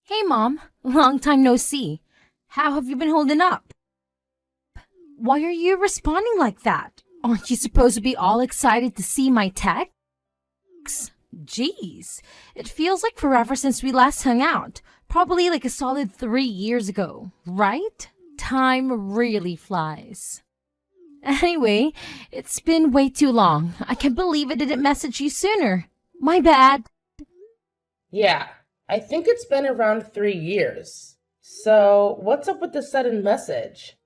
Hey, Mom. Long time no see. How have you been holding up? Why are you responding like that? Aren't you supposed to be all excited to see my texts? Jeez, it feels like forever since we last hung out. Probably like a solid 3 years ago, right? Time really flies. Anyway, it's been way too long. I can't believe I didn't message you sooner. My bad. Yeah, I think it's been around 3 years. So, what's up with the sudden message?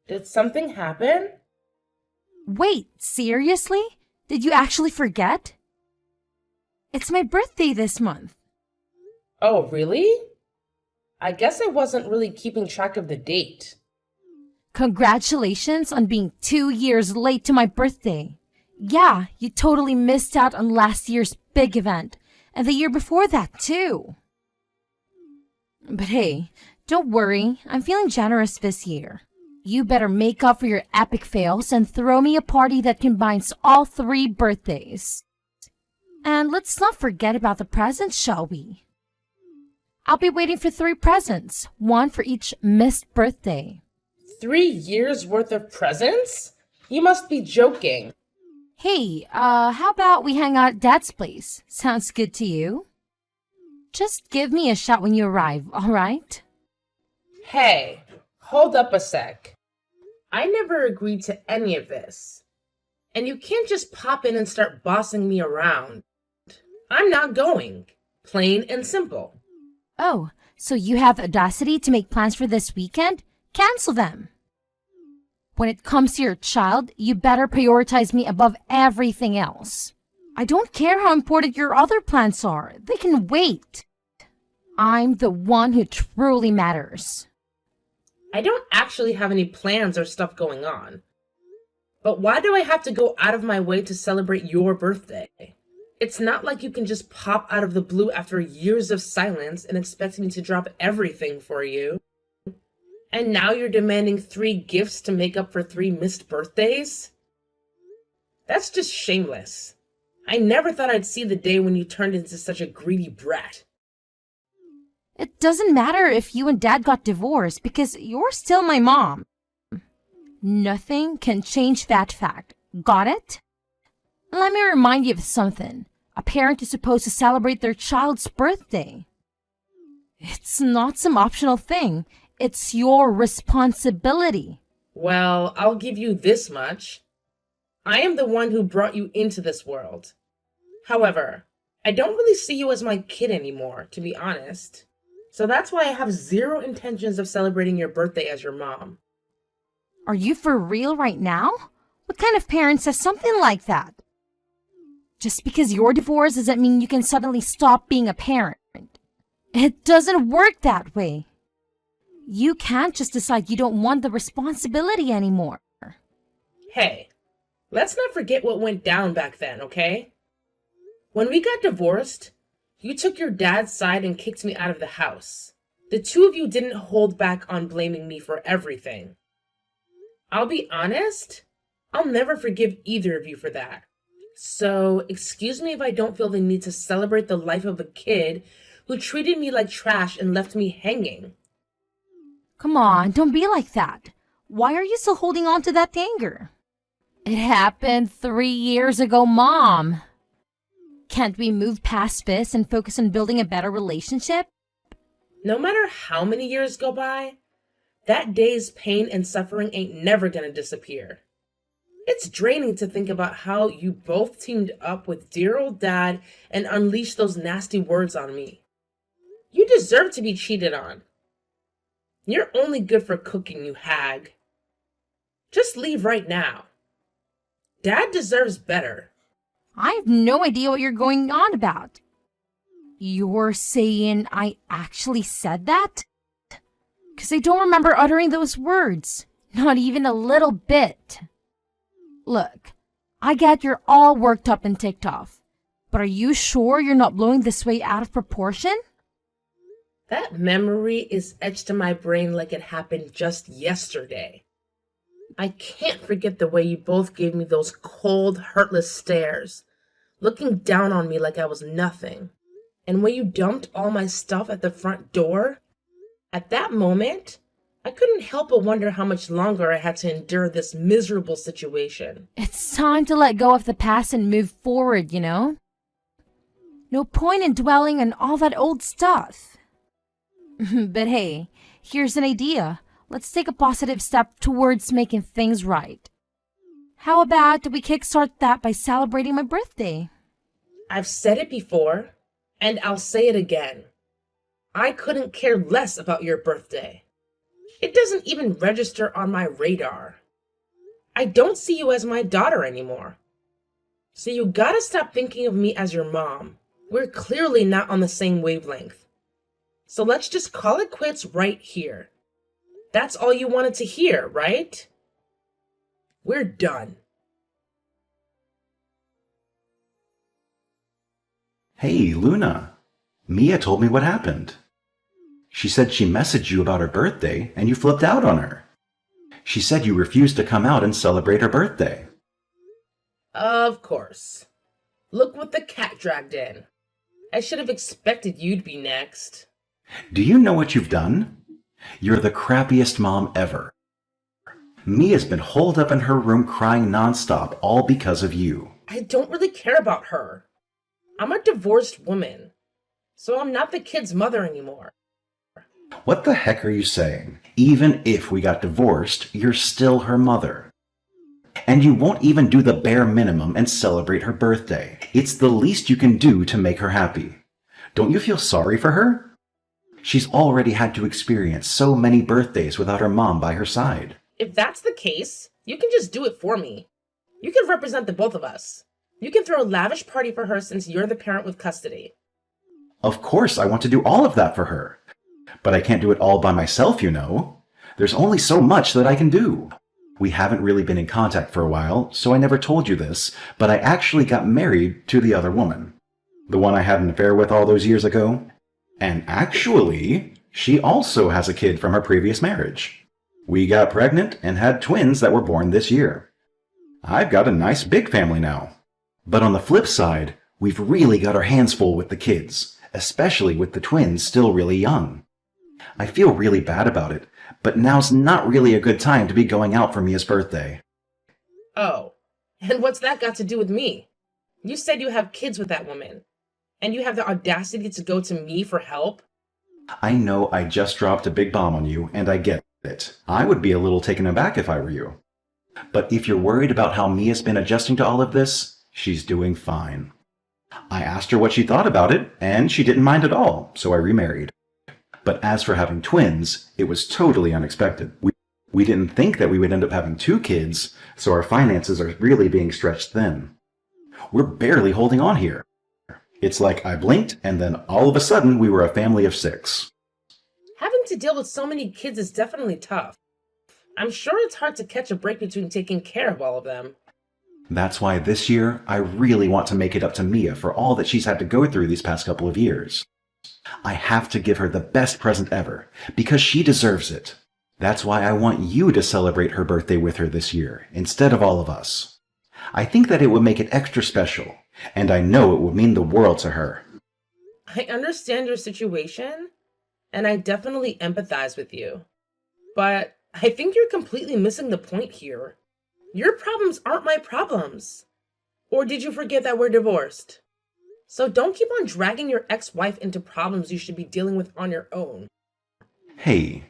Did something happen? Wait, seriously? Did you actually forget? It's my birthday this month. Oh, really? I guess I wasn't really keeping track of the date. Congratulations on being 2 years late to my birthday. Yeah, you totally missed out on last year's big event, and the year before that, too. But hey, don't worry, I'm feeling generous this year. You better make up for your epic fails and throw me a party that combines all three birthdays. And let's not forget about the presents, shall we? I'll be waiting for 3 presents, one for each missed birthday. 3 years worth of presents? You must be joking. Hey, how about we hang out at Dad's place? Sounds good to you? Just give me a shout when you arrive, alright? Hey, hold up a sec. I never agreed to any of this. And you can't just pop in and start bossing me around. I'm not going. Plain and simple. Oh, so you have the audacity to make plans for this weekend? Cancel them. When it comes to your child, you better prioritize me above everything else. I don't care how important your other plans are. They can wait. I'm the one who truly matters. I don't actually have any plans or stuff going on. But why do I have to go out of my way to celebrate your birthday? It's not like you can just pop out of the blue after years of silence and expect me to drop everything for you. And now you're demanding 3 gifts to make up for 3 missed birthdays? That's just shameless. I never thought I'd see the day when you turned into such a greedy brat. It doesn't matter if you and Dad got divorced because you're still my mom. Nothing can change that fact. Got it? Let me remind you of something. A parent is supposed to celebrate their child's birthday. It's not some optional thing. It's your responsibility. Well, I'll give you this much. I am the one who brought you into this world. However, I don't really see you as my kid anymore, to be honest. So that's why I have zero intentions of celebrating your birthday as your mom. Are you for real right now? What kind of parent says something like that? Just because you're divorced doesn't mean you can suddenly stop being a parent. It doesn't work that way. You can't just decide you don't want the responsibility anymore. Hey, let's not forget what went down back then, okay? When we got divorced, you took your dad's side and kicked me out of the house. The two of you didn't hold back on blaming me for everything. I'll be honest, I'll never forgive either of you for that. So, excuse me if I don't feel the need to celebrate the life of a kid who treated me like trash and left me hanging. Come on, don't be like that. Why are you still holding on to that anger? It happened 3 years ago, Mom. Can't we move past this and focus on building a better relationship? No matter how many years go by, that day's pain and suffering ain't never gonna disappear. It's draining to think about how you both teamed up with dear old Dad and unleashed those nasty words on me. You deserve to be cheated on. You're only good for cooking, you hag. Just leave right now. Dad deserves better. I have no idea what you're going on about. You're saying I actually said that? Because I don't remember uttering those words. Not even a little bit. Look, I get you're all worked up and ticked off. But are you sure you're not blowing this way out of proportion? That memory is etched in my brain like it happened just yesterday. I can't forget the way you both gave me those cold, hurtless stares, looking down on me like I was nothing. And when you dumped all my stuff at the front door, at that moment, I couldn't help but wonder how much longer I had to endure this miserable situation. It's time to let go of the past and move forward, you know? No point in dwelling on all that old stuff. But hey, here's an idea. Let's take a positive step towards making things right. How about we kickstart that by celebrating my birthday? I've said it before, and I'll say it again. I couldn't care less about your birthday. It doesn't even register on my radar. I don't see you as my daughter anymore. So you gotta stop thinking of me as your mom. We're clearly not on the same wavelength. So let's just call it quits right here. That's all you wanted to hear, right? We're done. Hey, Luna. Mia told me what happened. She said she messaged you about her birthday and you flipped out on her. She said you refused to come out and celebrate her birthday. Of course. Look what the cat dragged in. I should have expected you'd be next. Do you know what you've done? You're the crappiest mom ever. Mia's been holed up in her room crying nonstop, all because of you. I don't really care about her. I'm a divorced woman, so I'm not the kid's mother anymore. What the heck are you saying? Even if we got divorced, you're still her mother. And you won't even do the bare minimum and celebrate her birthday. It's the least you can do to make her happy. Don't you feel sorry for her? She's already had to experience so many birthdays without her mom by her side. If that's the case, you can just do it for me. You can represent the both of us. You can throw a lavish party for her since you're the parent with custody. Of course I want to do all of that for her. But I can't do it all by myself, you know. There's only so much that I can do. We haven't really been in contact for a while, so I never told you this, but I actually got married to the other woman. The one I had an affair with all those years ago. And actually, she also has a kid from her previous marriage. We got pregnant and had twins that were born this year. I've got a nice big family now. But on the flip side, we've really got our hands full with the kids, especially with the twins still really young. I feel really bad about it, but now's not really a good time to be going out for Mia's birthday. Oh, and what's that got to do with me? You said you have kids with that woman, and you have the audacity to go to me for help? I know I just dropped a big bomb on you, and I get it. I would be a little taken aback if I were you. But if you're worried about how Mia's been adjusting to all of this, she's doing fine. I asked her what she thought about it, and she didn't mind at all, so I remarried. But as for having twins, it was totally unexpected. We didn't think that we would end up having 2 kids, so our finances are really being stretched thin. We're barely holding on here. It's like I blinked, and then all of a sudden we were a family of 6. Having to deal with so many kids is definitely tough. I'm sure it's hard to catch a break between taking care of all of them. That's why this year, I really want to make it up to Mia for all that she's had to go through these past couple of years. I have to give her the best present ever, because she deserves it. That's why I want you to celebrate her birthday with her this year, instead of all of us. I think that it would make it extra special, and I know it would mean the world to her. I understand your situation, and I definitely empathize with you. But I think you're completely missing the point here. Your problems aren't my problems. Or did you forget that we're divorced? So don't keep on dragging your ex-wife into problems you should be dealing with on your own. Hey,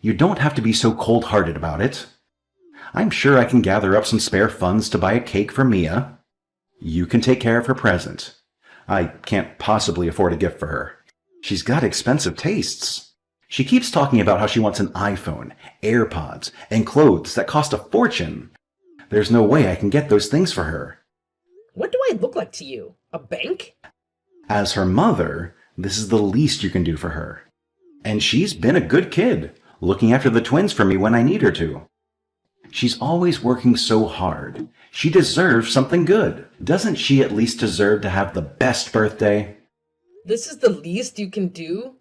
you don't have to be so cold-hearted about it. I'm sure I can gather up some spare funds to buy a cake for Mia. You can take care of her present. I can't possibly afford a gift for her. She's got expensive tastes. She keeps talking about how she wants an iPhone, AirPods, and clothes that cost a fortune. There's no way I can get those things for her. What do I look like to you? A bank? As her mother, this is the least you can do for her. And she's been a good kid, looking after the twins for me when I need her to. She's always working so hard. She deserves something good. Doesn't she at least deserve to have the best birthday? This is the least you can do?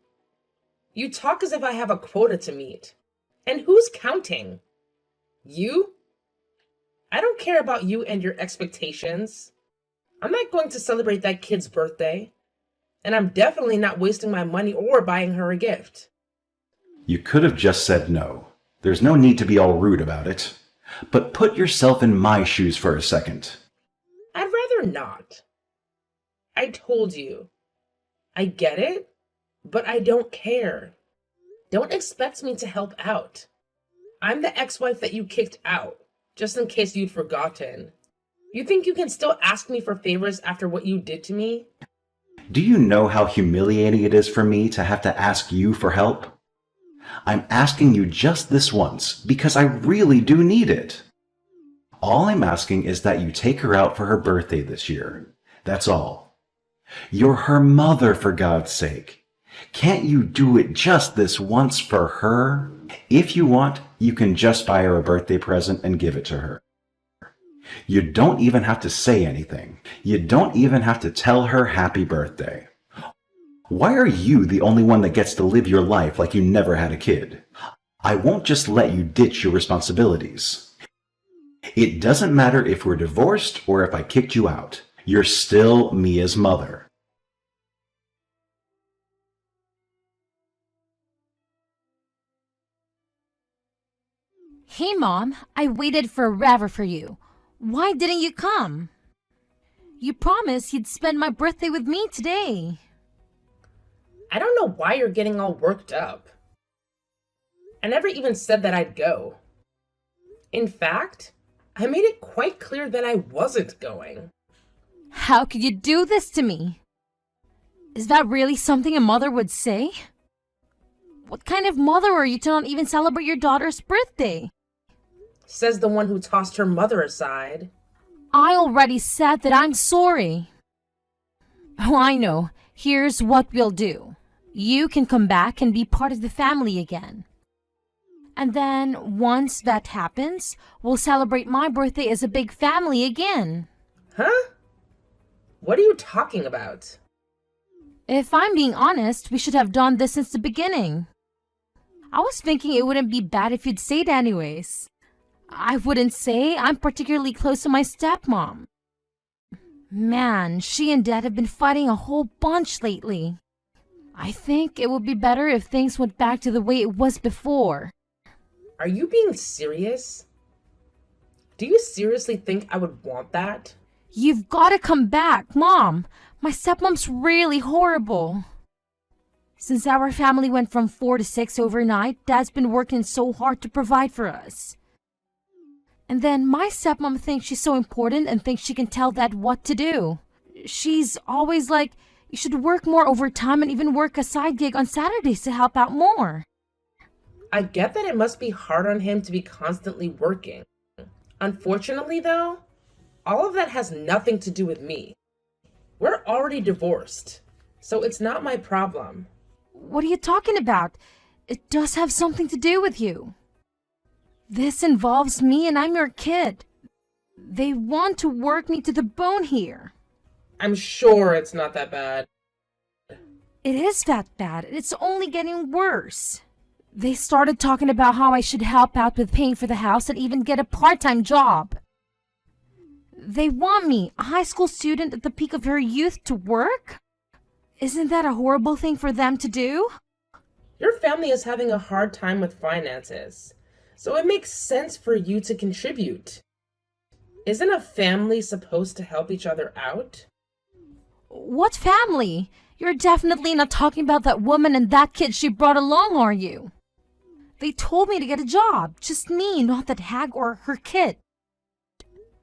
You talk as if I have a quota to meet. And who's counting? You? I don't care about you and your expectations. I'm not going to celebrate that kid's birthday. And I'm definitely not wasting my money or buying her a gift. You could have just said no. There's no need to be all rude about it. But put yourself in my shoes for a second. I'd rather not. I told you. I get it, but I don't care. Don't expect me to help out. I'm the ex-wife that you kicked out, just in case you'd forgotten. You think you can still ask me for favors after what you did to me? Do you know how humiliating it is for me to have to ask you for help? I'm asking you just this once because I really do need it. All I'm asking is that you take her out for her birthday this year. That's all. You're her mother, for God's sake. Can't you do it just this once for her? If you want, you can just buy her a birthday present and give it to her. You don't even have to say anything. You don't even have to tell her happy birthday. Why are you the only one that gets to live your life like you never had a kid? I won't just let you ditch your responsibilities. It doesn't matter if we're divorced or if I kicked you out. You're still Mia's mother. Hey, Mom, I waited forever for you. Why didn't you come? You promised you'd spend my birthday with me today. I don't know why you're getting all worked up. I never even said that I'd go. In fact, I made it quite clear that I wasn't going. How could you do this to me? Is that really something a mother would say? What kind of mother are you to not even celebrate your daughter's birthday? Says the one who tossed her mother aside. I already said that I'm sorry. Oh, I know. Here's what we'll do. You can come back and be part of the family again. And then, once that happens, we'll celebrate my birthday as a big family again. Huh? What are you talking about? If I'm being honest, we should have done this since the beginning. I was thinking it wouldn't be bad if you'd say it anyways. I wouldn't say I'm particularly close to my stepmom. Man, she and Dad have been fighting a whole bunch lately. I think it would be better if things went back to the way it was before. Are you being serious? Do you seriously think I would want that? You've got to come back, Mom. My stepmom's really horrible. Since our family went from 4 to 6 overnight, Dad's been working so hard to provide for us. And then my stepmom thinks she's so important and thinks she can tell Dad what to do. She's always like, you should work more overtime and even work a side gig on Saturdays to help out more. I get that it must be hard on him to be constantly working. Unfortunately, though, all of that has nothing to do with me. We're already divorced, so it's not my problem. What are you talking about? It does have something to do with you. This involves me and I'm your kid. They want to work me to the bone here. I'm sure it's not that bad. It is that bad. It's only getting worse. They started talking about how I should help out with paying for the house and even get a part-time job. They want me, a high school student at the peak of her youth, to work? Isn't that a horrible thing for them to do? Your family is having a hard time with finances, so it makes sense for you to contribute. Isn't a family supposed to help each other out? What family? You're definitely not talking about that woman and that kid she brought along, are you? They told me to get a job. Just me, not that hag or her kid.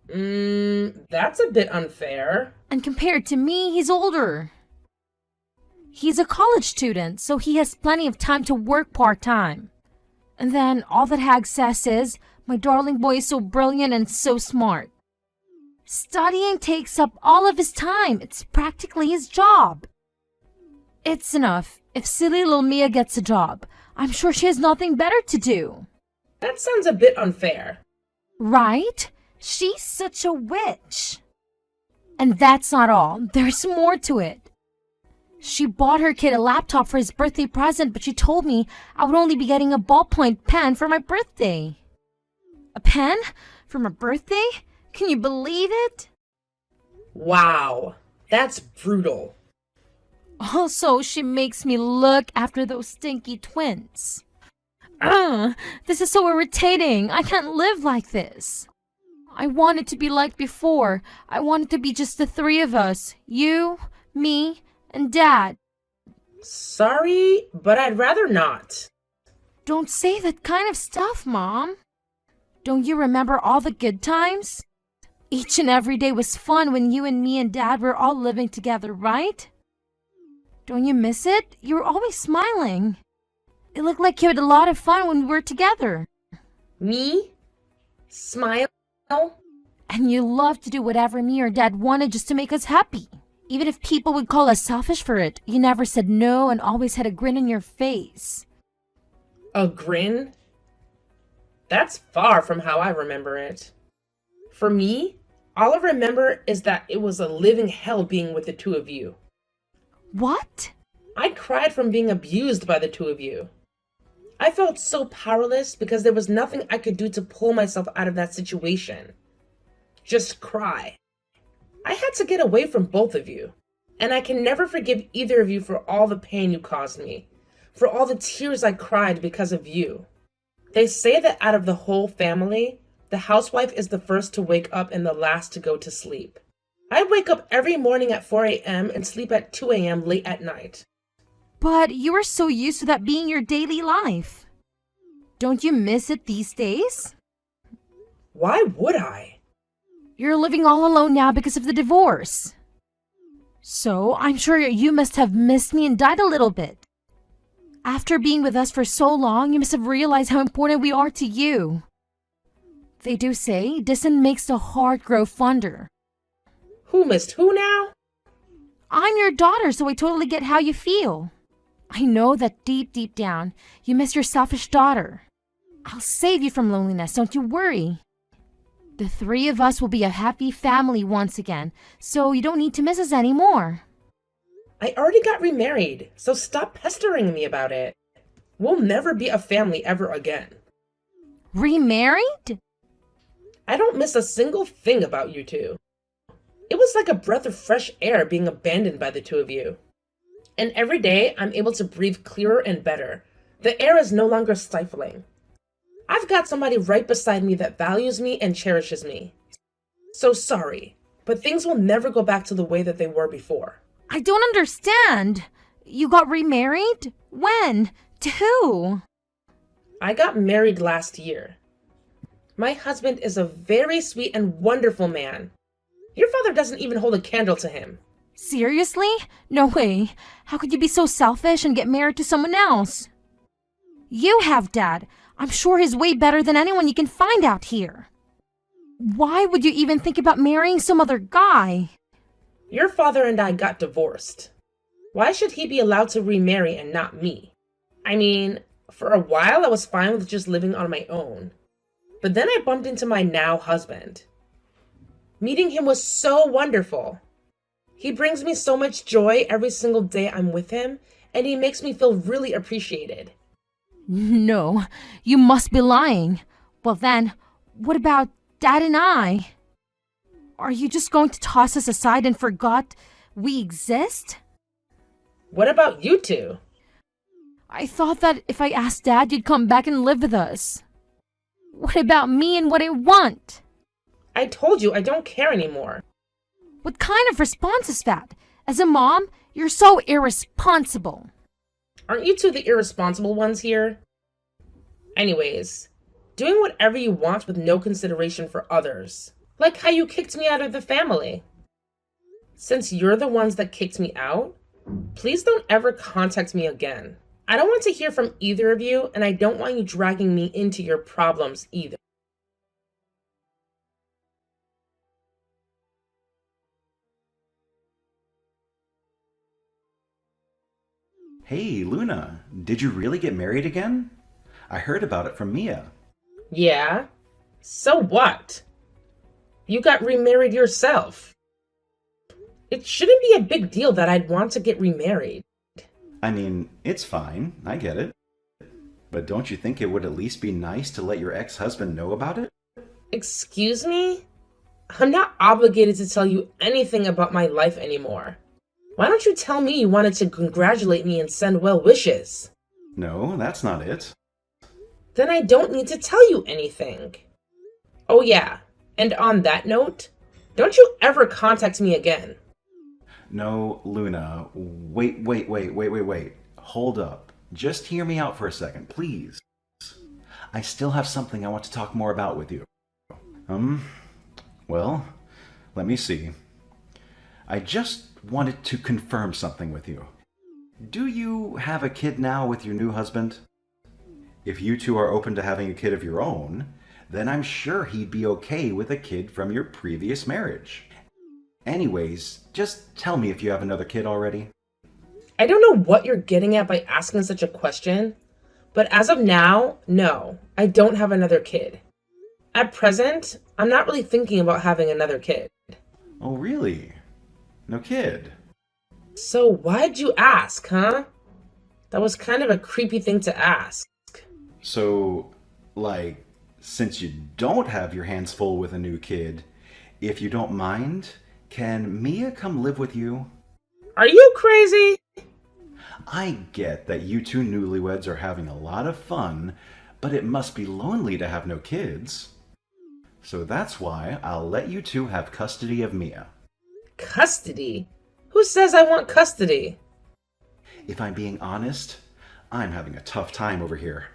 That's a bit unfair. And compared to me, he's older. He's a college student, so he has plenty of time to work part-time. And then all that hag says is, my darling boy is so brilliant and so smart. Studying takes up all of his time. It's practically his job. It's enough. If silly little Mia gets a job, I'm sure she has nothing better to do. That sounds a bit unfair. Right? She's such a witch. And that's not all. There's more to it. She bought her kid a laptop for his birthday present, but she told me I would only be getting a ballpoint pen for my birthday. A pen? For my birthday? Can you believe it? Wow, that's brutal. Also, she makes me look after those stinky twins. This is so irritating. I can't live like this. I want it to be like before. I want it to be just the three of us. You, me, and Dad. Sorry, but I'd rather not. Don't say that kind of stuff, Mom. Don't you remember all the good times? Each and every day was fun when you and me and Dad were all living together, right? Don't you miss it? You were always smiling. It looked like you had a lot of fun when we were together. Me? Smile? And you loved to do whatever me or Dad wanted just to make us happy. Even if people would call us selfish for it, you never said no and always had a grin on your face. A grin? That's far from how I remember it. For me, all I remember is that it was a living hell being with the two of you. What? I cried from being abused by the two of you. I felt so powerless because there was nothing I could do to pull myself out of that situation. Just cry. I had to get away from both of you, and I can never forgive either of you for all the pain you caused me, for all the tears I cried because of you. They say that out of the whole family, the housewife is the first to wake up and the last to go to sleep. I wake up every morning at 4 a.m. and sleep at 2 a.m. late at night. But you were so used to that being your daily life. Don't you miss it these days? Why would I? You're living all alone now because of the divorce. So I'm sure you must have missed me and died a little bit. After being with us for so long, you must have realized how important we are to you. They do say distance makes the heart grow fonder. Who missed who now? I'm your daughter, so I totally get how you feel. I know that deep down, you miss your selfish daughter. I'll save you from loneliness, don't you worry. The three of us will be a happy family once again, so you don't need to miss us anymore. I already got remarried, so stop pestering me about it. We'll never be a family ever again. Remarried? I don't miss a single thing about you two. It was like a breath of fresh air being abandoned by the two of you. And every day, I'm able to breathe clearer and better. The air is no longer stifling. I've got somebody right beside me that values me and cherishes me. So sorry, but things will never go back to the way that they were before. I don't understand. You got remarried? When? To who? I got married last year. My husband is a very sweet and wonderful man. Your father doesn't even hold a candle to him. Seriously? No way. How could you be so selfish and get married to someone else? You have, Dad. I'm sure he's way better than anyone you can find out here. Why would you even think about marrying some other guy? Your father and I got divorced. Why should he be allowed to remarry and not me? I mean, for a while I was fine with just living on my own. But then I bumped into my now husband. Meeting him was so wonderful. He brings me so much joy every single day I'm with him, and he makes me feel really appreciated. No, you must be lying. Well then, what about Dad and I? Are you just going to toss us aside and forgot we exist? What about you two? I thought that if I asked Dad, you'd come back and live with us. What about me and what I want? I told you I don't care anymore. What kind of response is that? As a mom, you're so irresponsible. Aren't you two the irresponsible ones here? Anyways, doing whatever you want with no consideration for others. Like how you kicked me out of the family. Since you're the ones that kicked me out, please don't ever contact me again. I don't want to hear from either of you, and I don't want you dragging me into your problems either. Hey, Luna, did you really get married again? I heard about it from Mia. Yeah? So what? You got remarried yourself. It shouldn't be a big deal that I'd want to get remarried. I mean, it's fine, I get it. But don't you think it would at least be nice to let your ex-husband know about it? Excuse me? I'm not obligated to tell you anything about my life anymore. Why don't you tell me you wanted to congratulate me and send well wishes? No, that's not it. Then I don't need to tell you anything. Oh yeah, and on that note, don't you ever contact me again. No, Luna, wait. Hold up. Just hear me out for a second, please. I still have something I want to talk more about with you. Well, let me see. I just wanted to confirm something with you. Do you have a kid now with your new husband? If you two are open to having a kid of your own, then I'm sure he'd be okay with a kid from your previous marriage. Anyways, just tell me if you have another kid already. I don't know what you're getting at by asking such a question, but as of now, no, I don't have another kid. At present, I'm not really thinking about having another kid. Oh, really? No kid? So why'd you ask, huh? That was kind of a creepy thing to ask. So, like, since you don't have your hands full with a new kid, if you don't mind, can Mia come live with you? Are you crazy? I get that you two newlyweds are having a lot of fun, but it must be lonely to have no kids. So that's why I'll let you two have custody of Mia. Custody? Who says I want custody? If I'm being honest, I'm having a tough time over here.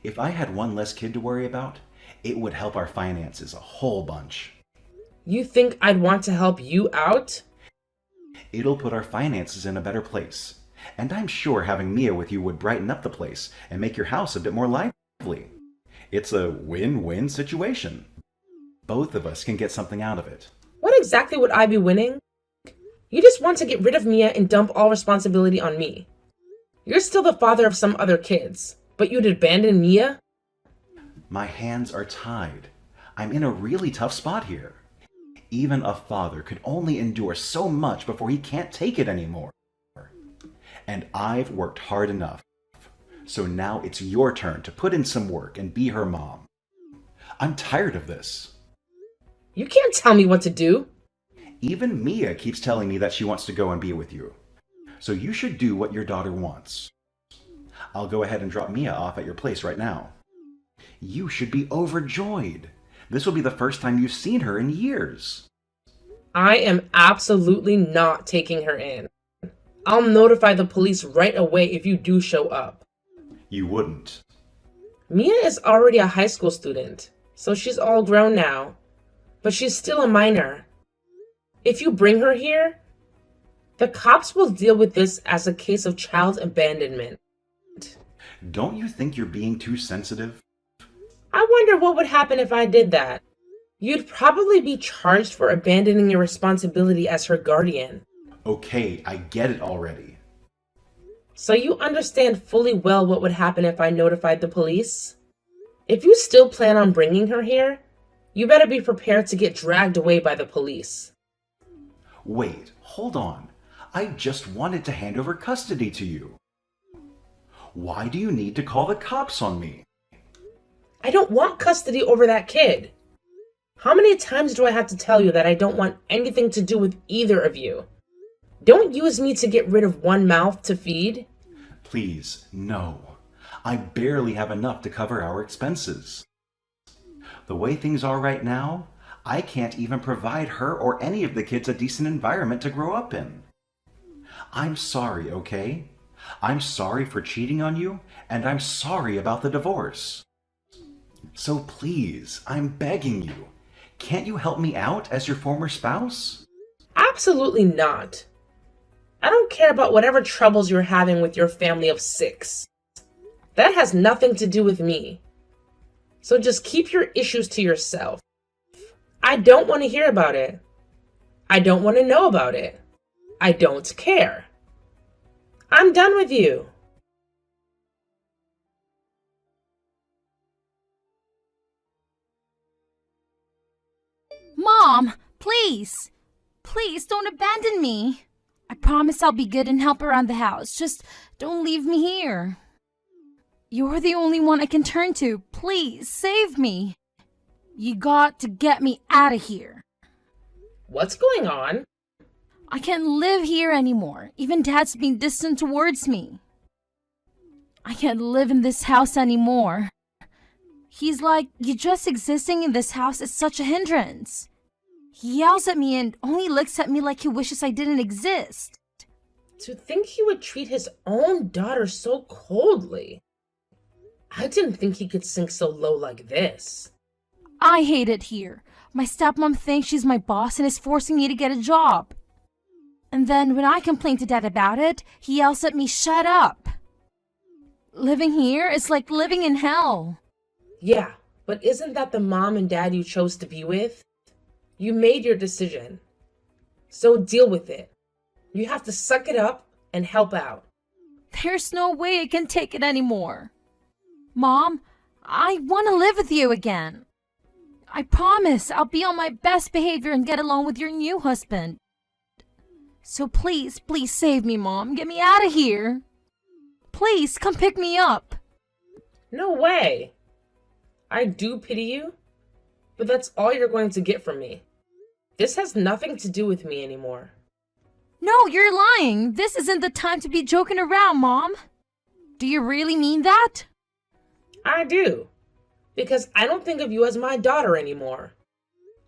If I had one less kid to worry about, it would help our finances a whole bunch. You think I'd want to help you out? It'll put our finances in a better place. And I'm sure having Mia with you would brighten up the place and make your house a bit more lively. It's a win-win situation. Both of us can get something out of it. What exactly would I be winning? You just want to get rid of Mia and dump all responsibility on me. You're still the father of some other kids, but you'd abandon Mia? My hands are tied. I'm in a really tough spot here. Even a father could only endure so much before he can't take it anymore. And I've worked hard enough. So now it's your turn to put in some work and be her mom. I'm tired of this. You can't tell me what to do. Even Mia keeps telling me that she wants to go and be with you. So you should do what your daughter wants. I'll go ahead and drop Mia off at your place right now. You should be overjoyed. This will be the first time you've seen her in years. I am absolutely not taking her in. I'll notify the police right away if you do show up. You wouldn't. Mia is already a high school student, so she's all grown now. But she's still a minor. If you bring her here, the cops will deal with this as a case of child abandonment. Don't you think you're being too sensitive? I wonder what would happen if I did that. You'd probably be charged for abandoning your responsibility as her guardian. Okay, I get it already. So you understand fully well what would happen if I notified the police? If you still plan on bringing her here, you better be prepared to get dragged away by the police. Wait, hold on. I just wanted to hand over custody to you. Why do you need to call the cops on me? I don't want custody over that kid. How many times do I have to tell you that I don't want anything to do with either of you? Don't use me to get rid of one mouth to feed. Please, no. I barely have enough to cover our expenses. The way things are right now, I can't even provide her or any of the kids a decent environment to grow up in. I'm sorry, okay? I'm sorry for cheating on you, and I'm sorry about the divorce. So please, I'm begging you, can't you help me out as your former spouse? Absolutely not. I don't care about whatever troubles you're having with your family of 6. That has nothing to do with me. So just keep your issues to yourself. I don't want to hear about it. I don't want to know about it. I don't care. I'm done with you. Mom, please. Please don't abandon me. I promise I'll be good and help around the house. Just don't leave me here. You're the only one I can turn to. Please, save me. You got to get me out of here. What's going on? I can't live here anymore. Even Dad's being distant towards me. I can't live in this house anymore. He's like, you just existing in this house is such a hindrance. He yells at me and only looks at me like he wishes I didn't exist. To think he would treat his own daughter so coldly. I didn't think he could sink so low like this. I hate it here. My stepmom thinks she's my boss and is forcing me to get a job. And then when I complain to Dad about it, he yells at me, shut up. Living here is like living in hell. Yeah, but isn't that the mom and dad you chose to be with? You made your decision. So deal with it. You have to suck it up and help out. There's no way I can take it anymore. Mom, I want to live with you again. I promise I'll be on my best behavior and get along with your new husband. So please, please save me, Mom. Get me out of here. Please, come pick me up. No way. I do pity you, but that's all you're going to get from me. This has nothing to do with me anymore. No, you're lying. This isn't the time to be joking around, Mom. Do you really mean that? I do, because I don't think of you as my daughter anymore.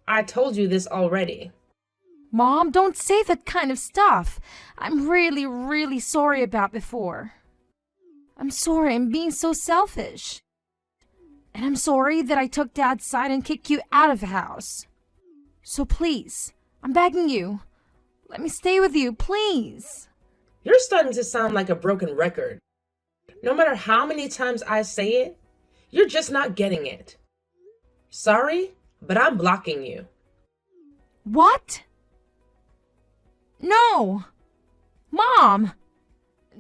I told you this already. Mom, don't say that kind of stuff. I'm really, really sorry about before. I'm sorry I'm being so selfish. And I'm sorry that I took Dad's side and kicked you out of the house. So please, I'm begging you, let me stay with you, please. You're starting to sound like a broken record. No matter how many times I say it, you're just not getting it. Sorry, but I'm blocking you. What? No! Mom!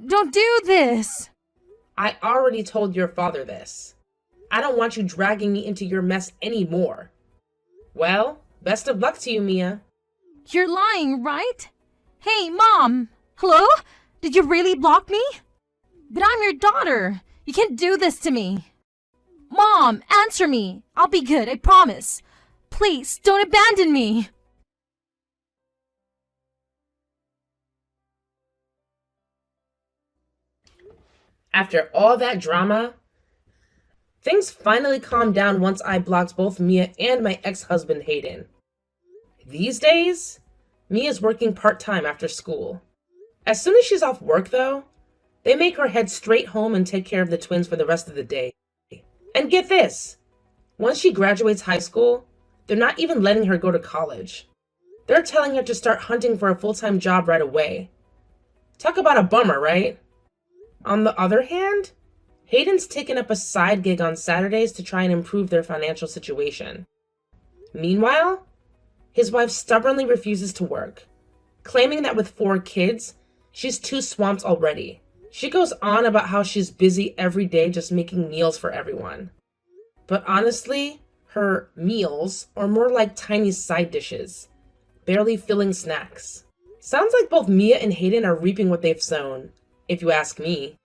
Don't do this! I already told your father this. I don't want you dragging me into your mess anymore. Well, best of luck to you, Mia. You're lying, right? Hey, Mom! Hello? Did you really block me? But I'm your daughter. You can't do this to me. Mom, answer me. I'll be good, I promise. Please, don't abandon me. After all that drama, things finally calmed down once I blocked both Mia and my ex-husband Hayden. These days, Mia's working part-time after school. As soon as she's off work, though, they make her head straight home and take care of the twins for the rest of the day. And get this, once she graduates high school, they're not even letting her go to college. They're telling her to start hunting for a full-time job right away. Talk about a bummer, right? On the other hand, Hayden's taken up a side gig on Saturdays to try and improve their financial situation. Meanwhile, his wife stubbornly refuses to work, claiming that with 4 kids, she's too swamped already. She goes on about how she's busy every day just making meals for everyone. But honestly, her meals are more like tiny side dishes, barely filling snacks. Sounds like both Mia and Hayden are reaping what they've sown, if you ask me.